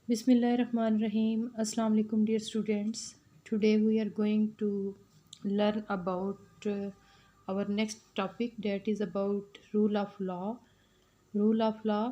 Bismillahirrahmanirrahim. Assalamu alaikum, dear students. Today we are going to learn about our next topic, that is about rule of law. Rule of law,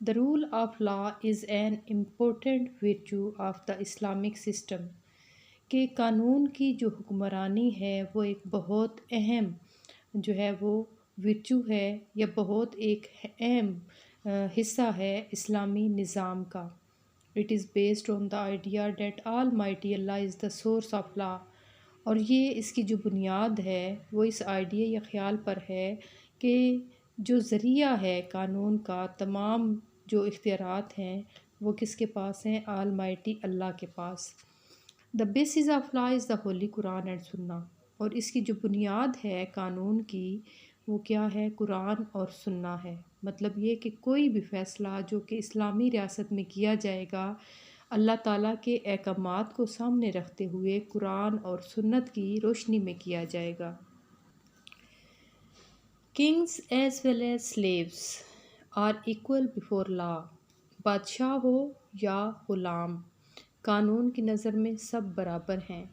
The rule of law is an important virtue of the Islamic system. کہ قانون کی جو حکمرانی ہے وہ ایک بہت اہم جو ہے وہ ورچو ہے یا بہت ایک اہم حصہ ہے اسلامی نظام کا. It is based on the idea that almighty Allah is the source of law. اور یہ اس کی جو بنیاد ہے وہ اس آئیڈیا یا خیال پر ہے کہ جو ذریعہ ہے قانون کا، تمام جو اختیارات ہیں وہ کس کے پاس ہیں؟ آل مائٹی اللہ کے پاس. The basis of law is the holy Quran and sunnah. اور اس کی جو بنیاد ہے قانون کی وہ کیا ہے؟ قرآن اور سنہ ہے. مطلب یہ کہ کوئی بھی فیصلہ جو کہ اسلامی ریاست میں کیا جائے گا اللہ تعالیٰ کے احکامات کو سامنے رکھتے ہوئے قرآن اور سنت کی روشنی میں کیا جائے گا. Kings as well as slaves are equal before law. بادشاہ ہو یا غلام، قانون کی نظر میں سب برابر ہیں.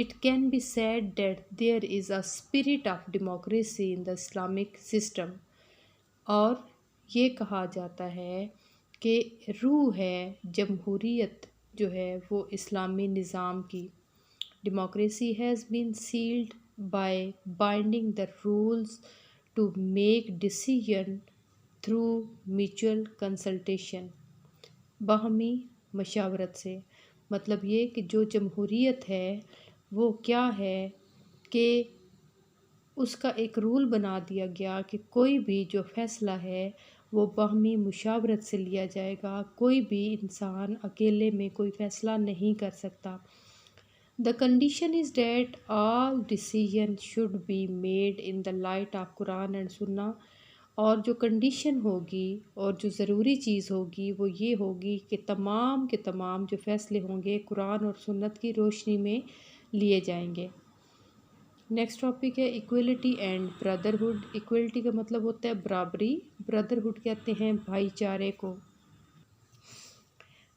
It can be said that there is a spirit of democracy in the Islamic system. اور یہ کہا جاتا ہے کہ روح ہے جمہوریت جو ہے وہ اسلامی نظام کی. Democracy has been sealed by binding the rules to make decision through mutual consultation. باہمی مشاورت سے. مطلب یہ کہ جو جمہوریت ہے وہ کیا ہے کہ اس کا ایک رول بنا دیا گیا کہ کوئی بھی جو فیصلہ ہے وہ باہمی مشاورت سے لیا جائے گا. کوئی بھی انسان اکیلے میں کوئی فیصلہ نہیں کر سکتا. The condition is that all decisions should be made in the light of Quran and Sunnah. اور جو کنڈیشن ہوگی اور جو ضروری چیز ہوگی وہ یہ ہوگی کہ تمام کے تمام جو فیصلے ہوں گے قرآن اور سنت کی روشنی میں لیے جائیں گے. نیکسٹ ٹاپک ہے ایکویلٹی اینڈ بردرہڈ. ایکویلٹی کا مطلب ہوتا ہے برابری، بردرہڈ کہتے ہیں بھائی چارے کو.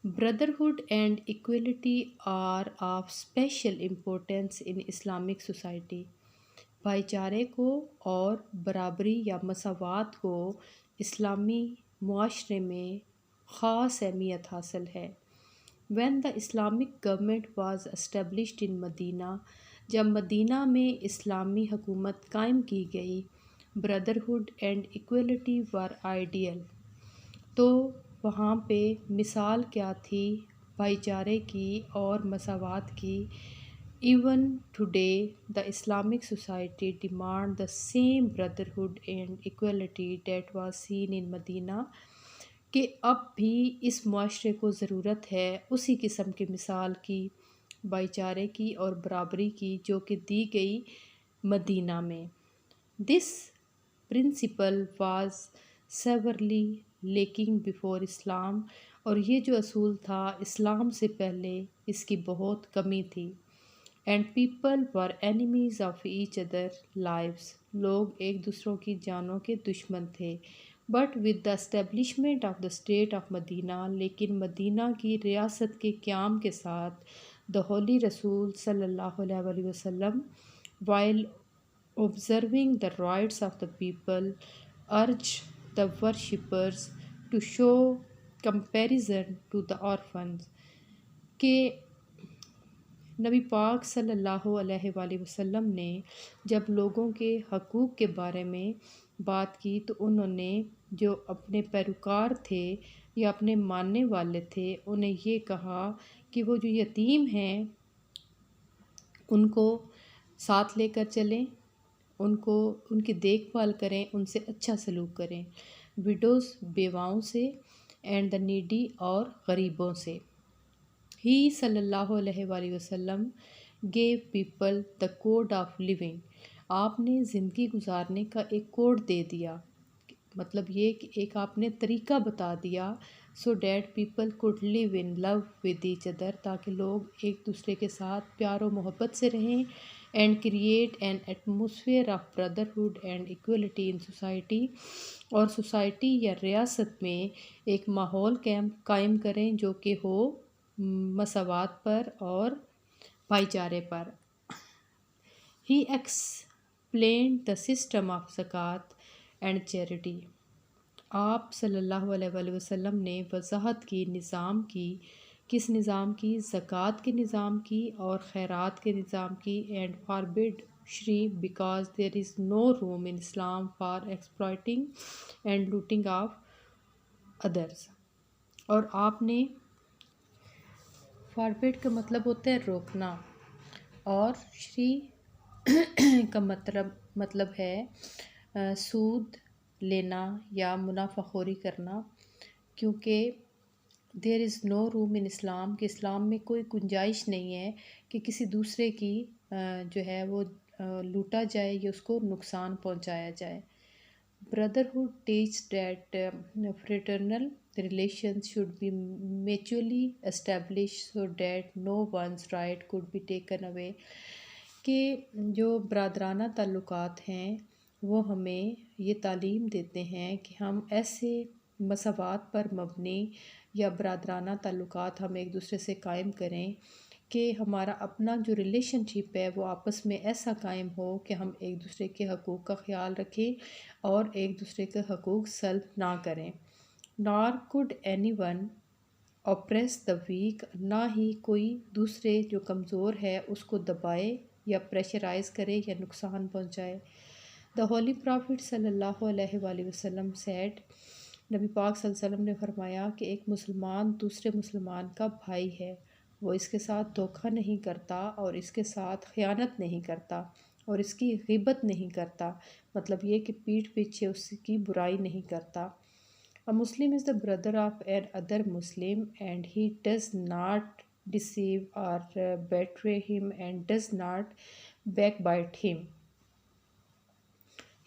Brotherhood and equality are of special importance in Islamic society. بھائی چارے کو اور برابری یا مساوات کو اسلامی معاشرے میں خاص اہمیت حاصل ہے. When the Islamic government was established in Medina, جب مدینہ میں اسلامی حکومت قائم کی گئی، brotherhood and equality were ideal. تو وہاں پہ مثال کیا تھی؟ بھائی چارے کی اور مساوات کی. Even today the Islamic society demand the same brotherhood and equality that was seen in Medina. کہ اب بھی اس معاشرے کو ضرورت ہے اسی قسم کی مثال کی، بھائی چارے کی اور برابری کی جو کہ دی گئی مدینہ میں. This principle was severely lacking before Islam. اور یہ جو اصول تھا اسلام سے پہلے اس کی بہت کمی تھی. And people were enemies of each other lives. لوگ ایک دوسروں کی جانوں کے دشمن تھے. But with the establishment of the state of Medina, لیکن مدینہ کی ریاست کے قیام کے ساتھ دا ہولی رسول صلی اللہ علیہ وآلہ وسلم while observing the rights of the people urge the worshippers to show comparison to the orphans. کہ نبی پاک صلی اللہ علیہ وآلہ وسلم نے جب لوگوں کے حقوق کے بارے میں بات کی تو انہوں نے جو اپنے پیروکار تھے یا اپنے ماننے والے تھے انہیں یہ کہا کہ وہ جو یتیم ہیں ان کو ساتھ لے کر چلیں، ان کی دیکھ بھال کریں، ان سے اچھا سلوک کریں. وڈوز بیواؤں سے اینڈ دا نیڈی اور غریبوں سے. ہی صلی اللہ علیہ وآلہ وسلم gave people the code of living. آپ نے زندگی گزارنے کا ایک کوڈ دے دیا. مطلب یہ کہ ایک آپ نے طریقہ بتا دیا so that people could live in love with each other, تاکہ لوگ ایک دوسرے کے ساتھ پیار و محبت سے رہیں، and create an atmosphere of brotherhood and equality in society. اور سوسائٹی یا ریاست میں ایک ماحول قائم کریں جو کہ ہو مساوات پر اور بھائی چارے پر. He explained the system of زکوٰۃ and charity. آپ صلی اللہ علیہ وآلہ وسلم نے وضاحت کی کس نظام کی؟ زکوٰۃ کے نظام کی اور خیرات کے نظام کی. اینڈ فاربڈ شری because there is no room in Islam for exploiting and looting of others. اور آپ نے فاربڈ کا مطلب ہوتا ہے روکنا، اور شری کا مطلب ہے سود لینا یا منافع خوری کرنا، کیونکہ دیر از نو روم ان اسلام، کہ اسلام میں کوئی گنجائش نہیں ہے کہ کسی دوسرے کی جو ہے وہ لوٹا جائے یا اس کو نقصان پہنچایا جائے. Brotherhood teaches that fraternal relations should be mutually established so that no one's right could be taken away. کہ جو برادرانہ تعلقات ہیں وہ ہمیں یہ تعلیم دیتے ہیں کہ ہم ایسے مساوات پر مبنی یا برادرانہ تعلقات ہم ایک دوسرے سے قائم کریں کہ ہمارا اپنا جو ریلیشن شپ ہے وہ آپس میں ایسا قائم ہو کہ ہم ایک دوسرے کے حقوق کا خیال رکھیں اور ایک دوسرے کے حقوق سلب نہ کریں. nor could anyone oppress the weak. نہ ہی کوئی دوسرے جو کمزور ہے اس کو دبائے یا پریشرائز کرے یا نقصان پہنچائے. The Holy Prophet صلی اللہ علیہ وآلہ وسلم said. نبی پاک صلی اللہ علیہ وسلم نے فرمایا کہ ایک مسلمان دوسرے مسلمان کا بھائی ہے، وہ اس کے ساتھ دھوکہ نہیں کرتا اور اس کے ساتھ خیانت نہیں کرتا اور اس کی غیبت نہیں کرتا، مطلب یہ کہ پیٹھ پیچھے اس کی برائی نہیں کرتا. A Muslim is the brother of an other Muslim and he does not deceive or betray him and does not backbite him.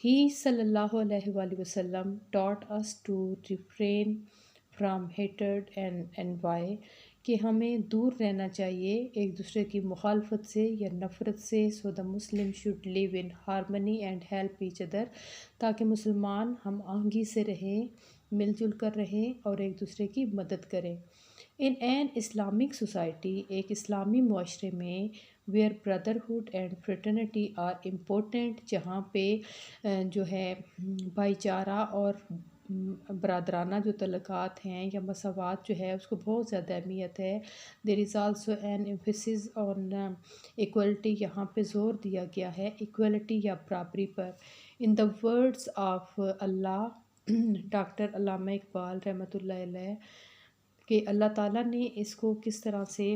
He صلی اللہ علیہ وآلہ وسلم taught us to refrain from hatred and envy، کہ ہمیں دور رہنا چاہیے ایک دوسرے کی مخالفت سے یا نفرت سے. So the Muslim should live in harmony and help each other، تاکہ مسلمان ہم آہنگی سے رہیں، مل جل کر رہیں اور ایک دوسرے کی مدد کریں. In an Islamic society، ایک اسلامی معاشرے میں where brotherhood and fraternity are important، جہاں پہ جو ہے بھائی چارہ اور برادرانہ جو تعلقات ہیں یا مساوات جو ہے اس کو بہت زیادہ اہمیت ہے. There is also an emphasis on equality، یہاں پہ زور دیا گیا ہے equality یا برابری پر. In the words of Allah, doctor علامہ اقبال رحمۃ اللہ علیہ، کہ اللہ تعالیٰ نے اس کو کس طرح سے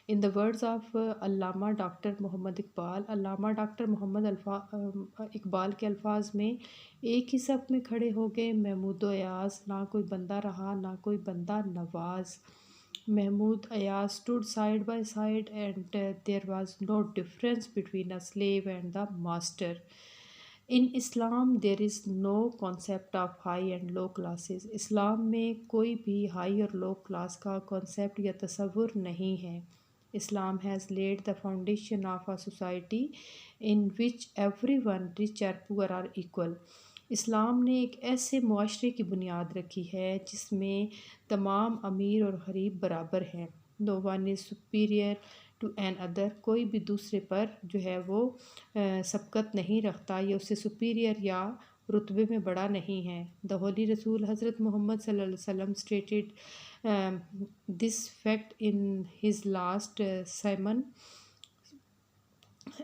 ان the words of Allama doctor Muhammad Iqbal, Allama doctor محمد اقبال کے الفاظ میں ایک ہی صف میں کھڑے ہو گئے محمود و ایاز، نہ کوئی بندہ رہا نہ کوئی بندہ نواز. Mahmood Ayaz stood side by side and there was no difference between a slave and the master. In Islam there is no concept of high and low classes. اسلام میں کوئی بھی ہائی اور لو کلاس کا کانسیپٹ یا تصور نہیں ہے. اسلام has laid the foundation of a society in which everyone, rich or poor, are equal. اسلام نے ایک ایسے معاشرے کی بنیاد رکھی ہے جس میں تمام امیر اور غریب برابر ہیں. No one is superior to an other. کوئی بھی دوسرے پر جو ہے وہ سبقت نہیں رکھتا یا اس سے سپیریئر یا رتبے میں بڑا نہیں ہے. The Holy Rasul حضرت محمد صلی اللہ علیہ وسلم stated this fact in his last sermon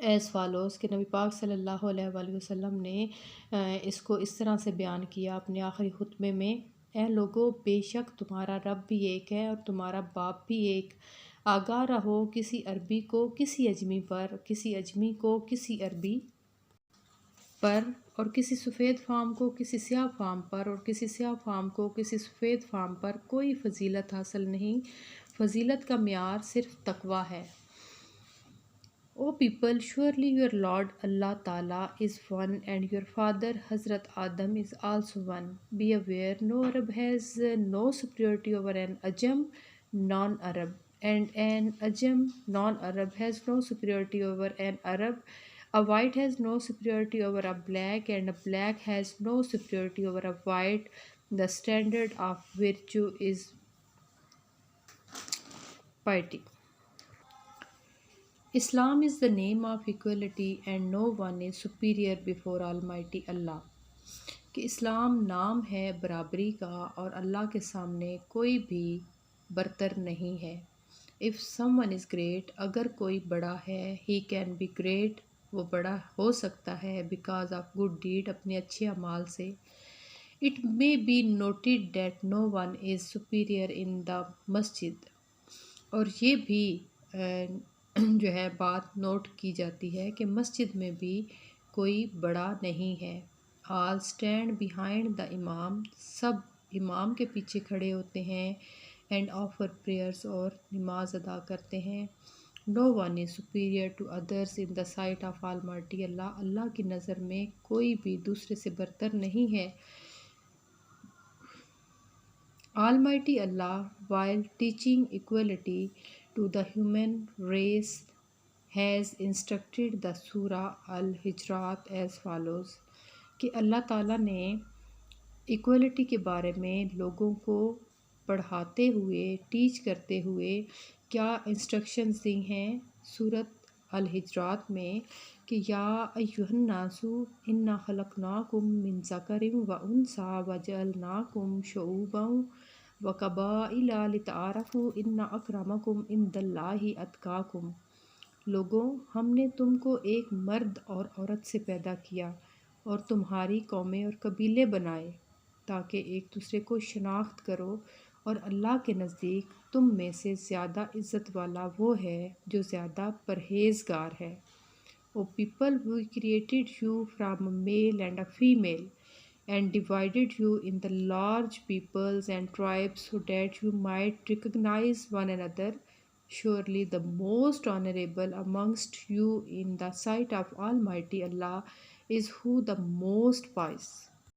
as follows، کہ نبی پاک صلی اللہ علیہ وآلہ وسلم نے اس کو اس طرح سے بیان کیا اپنے آخری خطبے میں: اے لوگو، بے شک تمہارا رب بھی ایک ہے اور تمہارا باپ بھی ایک. آگاہ رہو کسی عربی کو کسی اجمی پر، کسی اجمی کو کسی عربی پر، اور کسی سفید فام کو کسی سیاہ فام پر، اور کسی سیاہ فام کو کسی سفید فام پر کوئی فضیلت حاصل نہیں. فضیلت کا معیار صرف تقویٰ ہے. O people, surely your Lord Allah Ta'ala is one and your father Hazrat Adam is also one. Be aware, no Arab has no superiority over an Ajam, non-Arab. and an Ajam non-Arab has no superiority over an Arab. A white has no superiority over a black, and a black has no superiority over a white. The standard of virtue is piety. Islam is the name of equality, and no one is superior before Almighty Allah. کہ اسلام نام ہے برابری کا اور اللہ کے سامنے کوئی بھی برتر نہیں ہے. If some one is great, اگر کوئی بڑا ہے، ہی کین بی گریٹ، وہ بڑا ہو سکتا ہے بیکاز آف گڈ ڈیڈ، اپنے اچھے اعمال سے. It may be noted that no one is superior in the masjid, اور یہ بھی جو ہے بات نوٹ کی جاتی ہے کہ مسجد میں بھی کوئی بڑا نہیں ہے. آل اسٹینڈ بیہائنڈ دا امام، سب امام کے پیچھے کھڑے ہوتے ہیں. اینڈ آفر پریئرس، اور نماز ادا کرتے ہیں. No one is superior to others in the sight of almighty Allah, اللہ کی نظر میں کوئی بھی دوسرے سے برتر نہیں ہے. Almighty Allah while teaching equality to the human race has instructed the Surah Al-Hijrat as follows، کہ اللہ تعالیٰ نے ایکولیٹی کے بارے میں لوگوں کو پڑھاتے ہوئے، ٹیچ کرتے ہوئے کیا انسٹرکشنز دی ہیں سورۃ الحجرات میں، کہ یا ایھا الناس انا خلقناکم من ذکر و انثی وجعلناکم شعوبا وقبائل لتعارفوا ان اکرمکم عند اللہ اتقاکم. لوگوں، ہم نے تم کو ایک مرد اور عورت سے پیدا کیا اور تمہاری قومیں اور قبیلے بنائے تاکہ ایک دوسرے کو شناخت کرو، اور اللہ کے نزدیک تم میں سے زیادہ عزت والا وہ ہے جو زیادہ پرہیزگار ہے. O people, we created you from a male and a female and divided you in the large peoples and tribes so that you might recognize one another. Surely the most honorable amongst you in the sight of Almighty Allah is who the most pious.